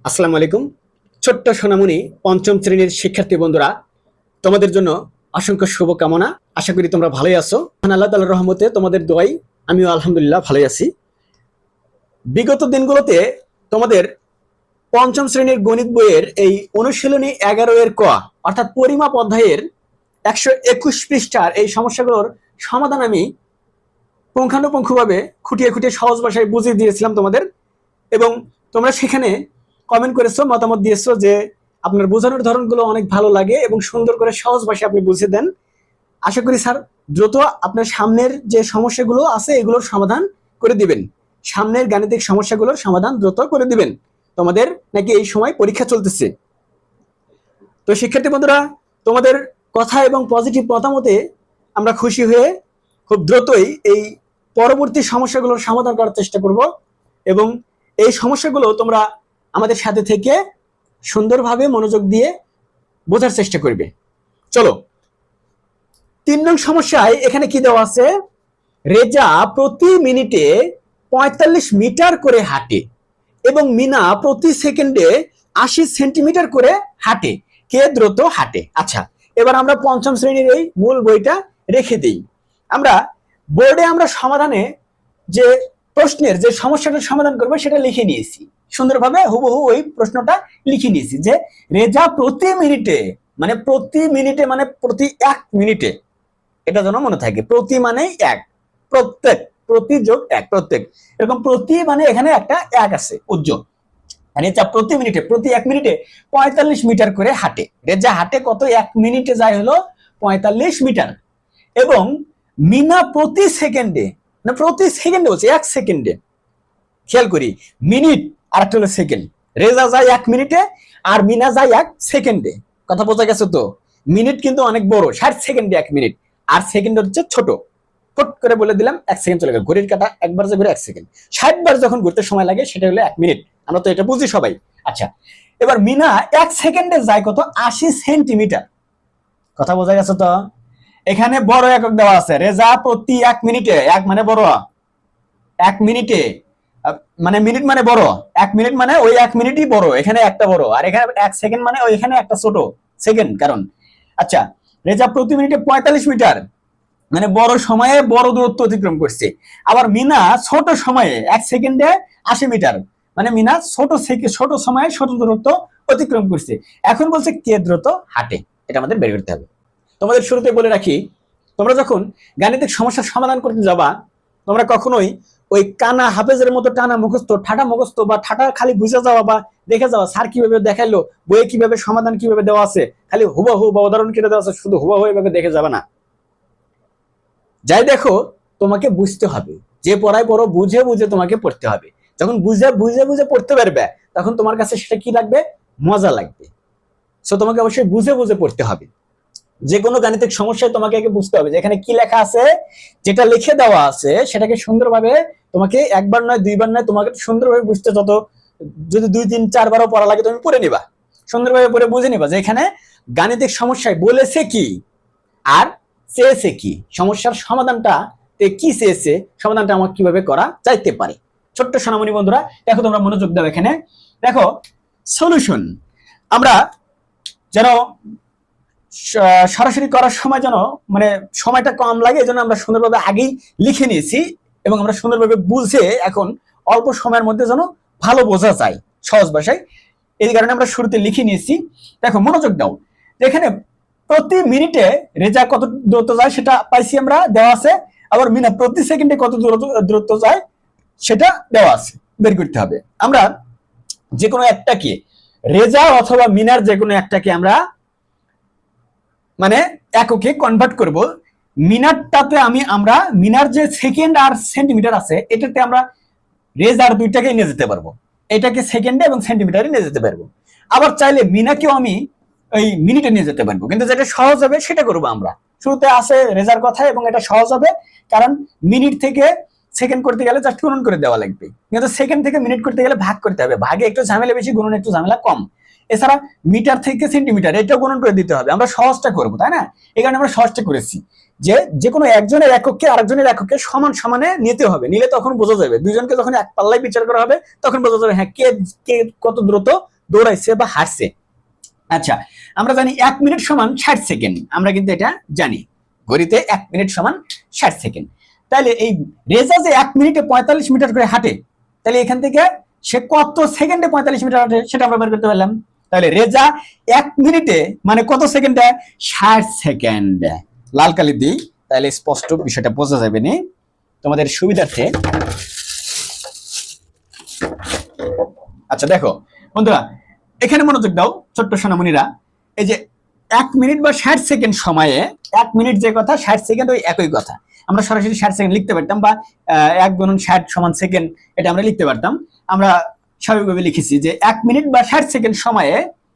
আসসালামু আলাইকুম। ছোট্ট সোনামণি পঞ্চম শ্রেণীর শিক্ষার্থী বন্ধুরা, তোমাদের জন্য অসংখ্য শুভকামনা। আশা করি তোমরা ভালোই আছো। আল্লাহ তাআলার রহমতে তোমাদের দোয়াই আমিও আলহামদুলিল্লাহ ভালোই আছি। বিগত দিনগুলোতে তোমাদের পঞ্চম শ্রেণীর গণিত বইয়ের এই অনুশীলনী 11 এর ক অর্থাৎ পরিমাপ অধ্যায়ের 121 পৃষ্ঠার এই সমস্যাগুলোর সমাধান আমি পুঙ্খানুপুঙ্খভাবে খুঁটিয়ে খুঁটিয়ে সহজ ভাষায় বুঝিয়ে দিয়েছিলাম তোমাদের, এবং তোমরা সেখানে কমেন্ট করেছো, মতামত দিয়েছো যে আপনার বোঝানোর ধরনগুলো অনেক ভালো লাগে এবং সুন্দর করে সহজ ভাষায় আপনি বুঝিয়ে দেন। আশা করি স্যার দ্রুত আপনার সামনের যে সমস্যাগুলো আছে এগুলোর সমাধান করে দিবেন। সামনের গাণিতিক সমস্যাগুলোর সমাধান দ্রুত করে দিবেন। তোমাদের নাকি এই সময় পরীক্ষা চলতেছে। তো শিক্ষার্থী বন্ধুরা, তোমাদের কথা এবং পজিটিভ মতামতে আমরা খুশি হয়ে খুব দ্রুতই এই পরবর্তী সমস্যাগুলোর সমাধান করার চেষ্টা করব, এবং এই সমস্যাগুলো তোমরা আমাদের সাথে থেকে সুন্দরভাবে মনোযোগ দিয়ে বোঝার চেষ্টা করবে। চলো 3 নং সমস্যায় এখানে কি দেওয়া আছে, রেজা প্রতি মিনিটে 45 মিটার করে হাঁটে এবং মিনা প্রতি সেকেন্ডে 80 সেন্টিমিটার করে হাঁটে, কে দ্রুত হাঁটে। আচ্ছা, এবার আমরা পঞ্চম শ্রেণীর এই মূল বইটা রেখে দিই। আমরা বোর্ডে আমরা সমাধানে যে প্রশ্নের যে সমস্যাটার সমাধান করবো সেটা লিখে নিয়েছি, সুন্দরভাবে হুবহু ওই প্রশ্নটা লিখে নিয়েছি যে রেজা প্রতি মিনিটে মানে প্রতি 1 মিনিটে, এটা যেন মনে থাকে, প্রতি মানে 1, প্রত্যেক, প্রতি যোগ 1, প্রত্যেক, এরকম প্রতি মানে এখানে একটা 1 আছে উজ্জ্বল, মানে প্রতি মিনিটে, প্রতি 1 মিনিটে 45 মিটার করে হাঁটে। রেজা হাঁটে কত, 1 মিনিটে যায় হলো 45 মিটার, এবং মিনা প্রতি সেকেন্ডে, না প্রতি সেকেন্ডে বলছে 1 সেকেন্ডে, খেয়াল করি মিনিট আর একটা হলো সেকেন্ড, রেজা যায় 1 মিনিটে আর মিনা যায় 1 সেকেন্ডে। কথা বোঝা গেছে তো? মিনিট কিন্তু অনেক বড়, 60 সেকেন্ডে 1 মিনিট, আর সেকেন্ড হচ্ছে ছোট। ফট করে বলে দিলাম 1 সেকেন্ড চলে গেল, ঘড়ির কাঁটা একবার যে ঘুরে 1 সেকেন্ড, 60 বার যখন ঘুরতে সময় লাগে সেটা হলো 1 মিনিট। আমরা তো এটা বুঝি সবাই। আচ্ছা, এবার মিনা 1 সেকেন্ডে যায় কত, 80 সেন্টিমিটার। কথা বোঝা গেছে তো? এখানে বড় একক দেওয়া আছে, রেজা প্রতি 1 মিনিটে, 1 মানে বড়, 1 মিনিটে মানে মিনিট মানে বড়, 1 মিনিট মানে ওই 1 মিনিটই বড়, এখানে একটা বড়, আর এখানে 1 সেকেন্ড মানে ওই এখানে একটা ছোট সেকেন্ড, কারণ আচ্ছা রেজা প্রতি মিনিটে 45 মিটার মানে বড় সময়ে বড় দূরত্ব অতিক্রম করছে। আবার মিনা ছোট সময়ে 1 সেকেন্ডে 80 মিটার, মানে মিনা ছোট সময়ে ছোট দূরত্ব অতিক্রম করছে। এখন বলছে কে দ্রুত হাঁটে, এটা আমাদের বের করতে হবে। তোমাদের শুরুতে বলে রাখি, তোমরা যখন গাণিতিক সমস্যার সমাধান করতে যাবা, তোমরা কখনোই ওই কানা হাফেজের মতো টানা মুখস্থ, ঠাটা মুখস্থ বা ঠাটা খালি বুঝে যাওয়া বা দেখে যাওয়া, স্যার কিভাবে দেখাইলো, বইয়ে কিভাবে সমাধান কিভাবে দেওয়া আছে, খালি হুবহু বা উদাহরণ কেটে দেওয়া আছে, শুধু হুবহু এভাবে দেখে যাবে না। যাই দেখো, তোমাকে বুঝতে হবে, যে পড়ায় পড়ো বুঝে বুঝে তোমাকে পড়তে হবে। যখন বুঝে বুঝে বুঝে পড়তে পারবে তখন তোমার কাছে সেটা কি লাগবে, মজা লাগবে। সো তোমাকে অবশ্যই বুঝে বুঝে পড়তে হবে। যে কোনো গাণিতিক সমস্যায় তোমাকে আগে বুঝতে হবে যে এখানে কি লেখা আছে, যেটা লিখে দেওয়া আছে সেটাকে সুন্দরভাবে তোমাকে একবার নয় দুইবার নয়, তোমাকে সুন্দরভাবে বুঝতে, যত যদি 2, 3, 4 বারও পড়া লাগে তুমি পড়ে নিবা, সুন্দরভাবে পড়ে বুঝে নিবা যে এখানে গাণিতিক সমস্যায় বলেছে কি আর চেয়েছে কি, সমস্যার সমাধানটা কি চেয়েছে, সমাধানটা আমার কিভাবে করা যাইতে পারে। ছোট্ট সোনামণি বন্ধুরা দেখো, তোমরা মনোযোগ দাও, এখানে দেখো সলিউশন। আমরা যেন সরাসরি করার সময় যেন মানে সময়টা কম লাগে, এজন্য আমরা সুন্দরভাবে আগেই লিখে নিয়েছি, এবং আমরা সুন্দরভাবে বুঝে এখন অল্প সময়ের মধ্যে যেন ভালো বোঝা যায় সহজ ভাষায়, এই কারণে আমরা শুরুতে লিখে নিয়েছি। দেখো মনোযোগ দাও, এখানে প্রতি মিনিটে রেজা কত দূরত্ব যায় সেটা পাইছি আমরা, দেওয়া আছে। আবার মিনা প্রতি সেকেন্ডে কত দূরত্ব যায় সেটা দেওয়া আছে, বের করতে হবে। আমরা যে কোনো একটাকে, রেজা অথবা মিনার যে কোনো একটাকে আমরা মানে এককে কনভার্ট করব। মিনারটাতে আমরা মিনার যে সেকেন্ড আর সেন্টিমিটার আছে এটাতে আমরা রেজার দুইটাকে নিয়ে যেতে পারবো, এটাকে সেকেন্ডে এবং সেন্টিমিটারে নিয়ে যেতে পারবো। আবার চাইলে মিনাকেও আমি ওই মিনিটে নিয়ে যেতে পারবো, কিন্তু যেটা সহজ হবে সেটা করবো আমরা। শুরুতে আসে রেজার কথা, এবং এটা সহজ হবে কারণ মিনিট থেকে সেকেন্ড করতে গেলে জাস্ট গুণন করে দেওয়া লাগবে, কিন্তু সেকেন্ড থেকে মিনিট করতে গেলে ভাগ করতে হবে, ভাগে একটু ঝামেলা বেশি, গুণন একটু ঝামেলা কম। এছাড়া মিটার থেকে সেন্টিমিটার এটাও গণন করে দিতে হবে। আমরা সহজটা করবো, তাই না? এই কারণে আমরা সহজটা করেছি যে কোনো একজনের এককে আরেকজনের এককে সমান সমানে নিতে হবে, নিলে তখন বোঝা যাবে। দুইজনকে যখন এক পাল্লায় বিচার করা হবে তখন বোঝা যাবে হ্যাঁ কে কে কত দ্রুত দৌড়াইছে বা হারছে। আচ্ছা, আমরা জানি 1 মিনিট সমান 60 সেকেন্ড, আমরা কিন্তু এটা জানি ঘড়িতে 1 মিনিট সমান 60 সেকেন্ড। তাহলে এই রেজা যে 1 মিনিটে 45 মিটার করে হাঁটে, তাহলে এখান থেকে সে কত সেকেন্ডে 45 মিটার হাঁটে সেটা আমরা বের করতে পারলাম। তাহলে রেজা 1 মিনিটে মানে কত সেকেন্ডে? 60 সেকেন্ড। লাল কালি দিই, তাহলে স্পষ্ট বিষয়টা বোঝা যাবে নি তোমাদের সুবিধার্থে। আচ্ছা দেখো বন্ধুরা, এখানে মনোযোগ দাও ছোট্ট সোনামণিরা। এই যে 1 মিনিট বা 60 সেকেন্ড সময়ে 1 মিনিট যে কথা 60 সেকেন্ড ওই একই কথা। আমরা সরাসরি 60 সেকেন্ড লিখতে পারতাম, বা 1 গুণন 60 সমান সেকেন্ড এটা আমরা লিখতে পারতাম। আমরা স্বাভাবিকভাবে লিখেছি যে 1 মিনিট বা 60 সেকেন্ড সময়ে,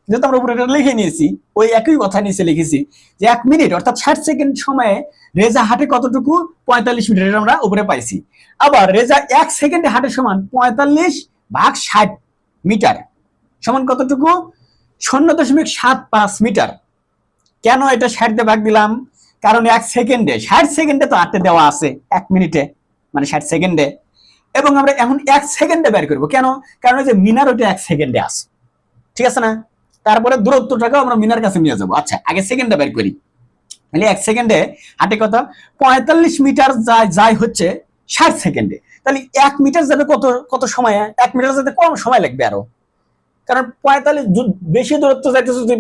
যেহেতু আমরা উপরে লিখে নিয়েছি ওই একই কথা নিচে লিখেছি যে 1 মিনিট অর্থাৎ 60 সেকেন্ড সময়ে রেজা হাঁটে কতটুকু? 45 মিটার আমরা উপরে পাইছি। আবার রেজা 1 সেকেন্ডে হাঁটে সমান 45 ভাগ 60 মিটার সমান কতটুকু? 0.75 মিটার। কেন এটা 60 দিয়ে ভাগ দিলাম? কারণ 1 সেকেন্ডে 60 সেকেন্ডে তো হাঁটতে দেওয়া আছে 1 মিনিটে মানে 60 সেকেন্ডে, এবং আমরা এখন 1 সেকেন্ডে বের করবো। কেন? কারণ যে মিনার ওটা 1 সেকেন্ডে আছে, ঠিক আছে না? তারপরে দূরত্বটাকেও আমরা মিনার কাছে নিয়ে যাবো। আচ্ছা, আগে সেকেন্ডে বের করি। তাহলে 1 সেকেন্ডে হাঁটে কত? 45 মিটার যায় হচ্ছে 60 সেকেন্ডে। তাহলে 1 মিটার যাবে কত সময়ে? 1 মিটার যেতে কম সময় লাগবে আরো, কারণ 45 বেশি দূরত্ব যাইতে যদি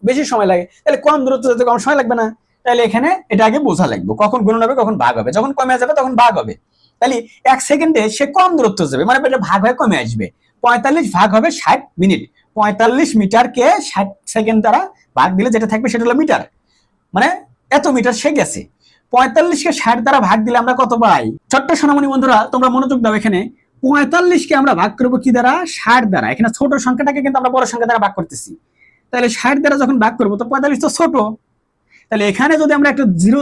বেশি সময় লাগে, তাহলে কম দূরত্ব যেতে কম সময় লাগবে না? তাহলে এখানে এটা আগে বোঝা লাগবে, কখন গুণন হবে কখন ভাগ হবে। যখন কমে যাবে তখন ভাগ হবে। তাহলে 1 সেকেন্ডে সে কম দূরত্ব যাবে, মানে এটা ভাগ হয়ে কমে আসবে। 45 ভাগ হবে 60 মিনিট। 45 মিটারকে 60 সেকেন্ড দ্বারা ভাগ দিলে যেটা থাকবে সেটা হলো মিটার, মানে এত মিটার সে গেছে। 45কে 60 দ্বারা ভাগ দিলে আমরা কত পাই? ছোট্ট সোনামণি বন্ধুরা তোমরা মনোযোগ দাও। এখানে 45কে আমরা ভাগ করবো কি দ্বারা? 60 দ্বারা। এখানে ছোট সংখ্যাটাকে কিন্তু আমরা বড় সংখ্যা দ্বারা ভাগ করতেছি। তাহলে 60 দ্বারা যখন ভাগ করবো তো 45 তো ছোট। তাহলে এখানে যদি আমরা একটা জিরো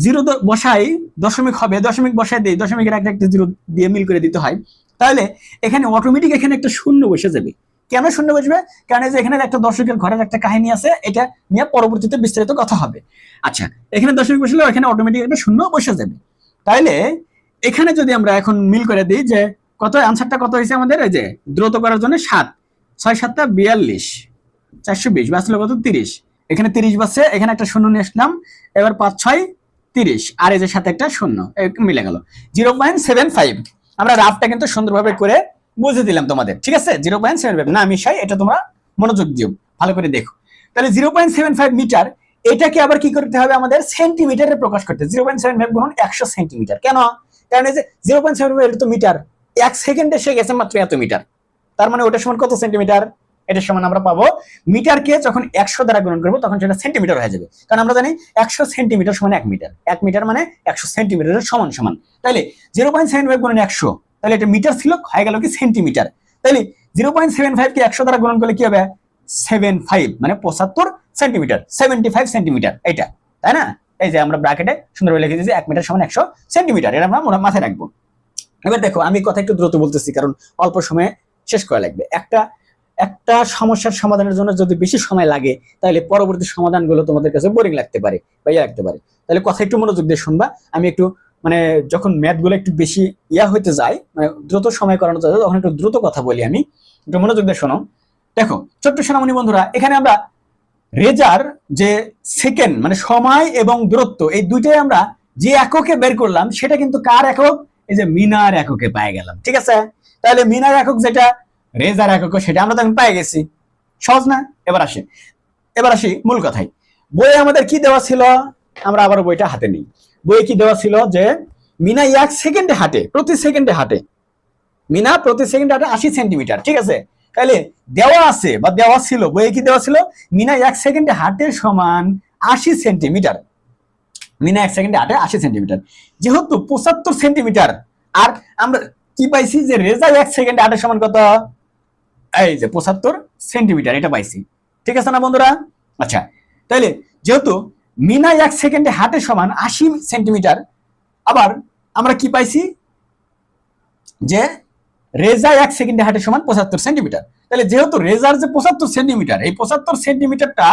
জিরো বসাই, দশমিক হবে, দশমিক বসাই দিই, দশমিকের একটা জিরো দিয়ে মিল করে দিতে হয়, তাহলে এখানে অটোমেটিক এখানে একটা শূন্য বসে যাবে। কেন শূন্য বসবে? কারণ যে এখানে একটা দর্শকের ঘরের একটা কাহিনী আছে, এটা নিয়ে পরবর্তীতে বিস্তারিত কথা হবে। আচ্ছা, এখানে দশমিক বসলে এখানে অটোমেটিক একটা শূন্য বসে যাবে। তাইলে এখানে যদি আমরা এখন মিল করে দিই যে কত, আনসারটা কত হয়েছে আমাদের? এই যে দ্রুত করার জন্য 7, 6 7 42, 420 বাঁচলো কত? 30। এখানে 30 বাঁচছে, এখানে একটা শূন্য নিয়ে আসলাম, এবার 5 6 30, আর এই যে সাথে একটা শূন্য মিলে গেল 0.75। আমরা রাফটা কিন্তু সুন্দরভাবে করে বুঝে দিলাম তোমাদের, ঠিক আছে? 0.75 না মিশাই, এটা তোমরা মনোযোগ দিও, ভালো করে দেখো। তাহলে 0.75 মিটার, এটাকে আবার কি করতে হবে আমাদের? সেন্টিমিটারে প্রকাশ করতে। 0.75 গুণন 100 সেন্টিমিটার। কেন? কারণ এই যে 0.75 এটা তো মিটার, 1 সেকেন্ডে সে গেছে মাত্র এত মিটার, তার মানে ওটা সমান কত সেন্টিমিটার? এটার সমান আমরা পাবো, মিটারকে যখন 100 দ্বারা গুণন করবো তখন সেটা সেন্টিমিটার হয়ে যাবে। কারণ আমরা জানি 100 সেন্টিমিটার সমান 1 মিটার, 1 মিটার মানে 100 সেন্টিমিটারের সমান সমান। তাহলে 0.75 গুণন 100, তাহলে এটা মিটার ছিল, হয়ে গেল কি সেন্টিমিটার। তাহলে 0.75 কে 100 দ্বারা গুণন করলে কি হবে? 75 মানে 75 সেন্টিমিটার, 75 সেন্টিমিটার এটা, তাই না? এই যে আমরা ব্র্যাকেটে সুন্দরভাবে লিখে দিয়েছি 1 মিটার সমান 100 সেন্টিমিটার, এটা আমরা মাথায় রাখবো। এবার দেখো, আমি কথা একটু দ্রুত বলতেছি কারণ অল্প সময়ে শেষ করা লাগবে। একটা সমস্যার সমাধানের জন্য যদি বেশি সময় লাগে তাহলে পরবর্তী সমাধানগুলো তোমাদের কাছে বোরিং লাগতে পারে বা লাগতে পারে। তাহলে কথা একটু মনোযোগ দিয়ে শুনবা। আমি একটু মানে যখন ম্যাথগুলো একটু বেশি হইতে যায়, মানে দ্রুত সময় করানো যায়, তখন একটু দ্রুত কথা বলি আমি, একটু মনোযোগ দিয়ে শোনো। দেখো ছোট্ট সোনামণি বন্ধুরা, এখানে আমরা রেজার যে সেকেন্ড মানে সময় এবং দূরত্ব, এই দুইটাই আমরা যে এককে বের করলাম সেটা কিন্তু কার একক? এই যে মিনার এককে পেয়ে গেলাম, ঠিক আছে? তাহলে মিনার একক যেটা, রেজার একক সেটা আমরা তখন পেয়ে গেছি। সহজ না? এবার আসি মূল কথায়। বইয়ে আমাদের কি দেওয়া ছিল? আমরা আবার বইটা হাতে নিই। বইয়ে কি দেওয়া ছিল? যে মিনা 1 সেকেন্ডে হাঁটে, প্রতি সেকেন্ডে হাঁটে, মিনা প্রতি সেকেন্ডে হাঁটে 80 সেন্টিমিটার, ঠিক আছে? তাহলে দেওয়া আছে বা দেওয়া ছিল, বইয়ে কি দেওয়া ছিল? মিনা 1 সেকেন্ডে হাঁটে সমান 80 সেন্টিমিটার। মিনা 1 সেকেন্ডে হাঁটে 80 সেন্টিমিটার, যেহেতু 75 সেন্টিমিটার, আর আমরা কি পাইছি যে রেজা 1 সেকেন্ডে হাঁটে সমান কত? এই যে 75 সেন্টিমিটার, এটা পাইছি, ঠিক আছে না বন্ধুরা? আচ্ছা, তাহলে যেহেতু মিনা 1 সেকেন্ডে হাঁটে সমান 80 সেন্টিমিটার, আবার আমরা কি পাইছি যে রেজা 1 সেকেন্ডে হাঁটে সমান 75 সেন্টিমিটার। তাহলে যেহেতু রেজার যে 75 সেন্টিমিটার, এই 75 সেন্টিমিটারটা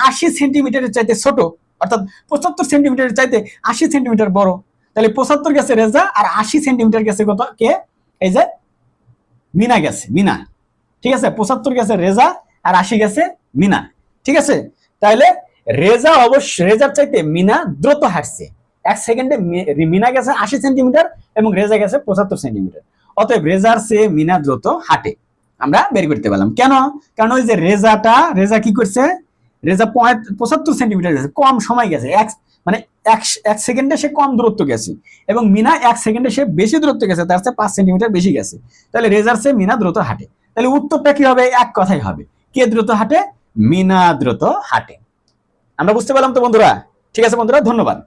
80 সেন্টিমিটারের চাইতে ছোট, অর্থাৎ 75 সেন্টিমিটারের চাইতে 80 সেন্টিমিটার বড়। তাহলে 75 গেছে রেজা আর 80 সেন্টিমিটার গেছে কত কে? এই যে মিনা গেছে, মিনা। ঠিক আছে, 75 গেছে রেজা আর 80 গেছে মিনা। ঠিক আছে, তাহলে রেজা অবশ্যই রেজার চাইতে মিনা দ্রুত হাঁটছে। 1 সেকেন্ডে মিনা গেছে 80 সেন্টিমিটার এবং রেজা গেছে 75 সেন্টিমিটার। অতএব রেজার চেয়ে মিনা দ্রুত হাঁটে। আমরা বের করতে পারলাম কেন? কারণ ওই যে রেজা কি করছে, রেজা 75 সেন্টিমিটার গেছে, কম সময় গেছে, মানে এক সেকেন্ডে সে কম দূরত্ব গেছে, এবং মিনা 1 সেকেন্ডে সে বেশি দূরত্ব গেছে, তার চেয়ে 5 সেন্টিমিটার বেশি গেছে। তাহলে রেজার চেয়ে মিনা দ্রুত হাঁটে। তাহলে উত্তরটা কি হবে? এক কথাই হবে, কে দ্রুত হাঁটে? মিনা দ্রুত হাঁটে। আমরা বুঝতে পারলাম তো বন্ধুরা? ঠিক আছে বন্ধুরা, ধন্যবাদ।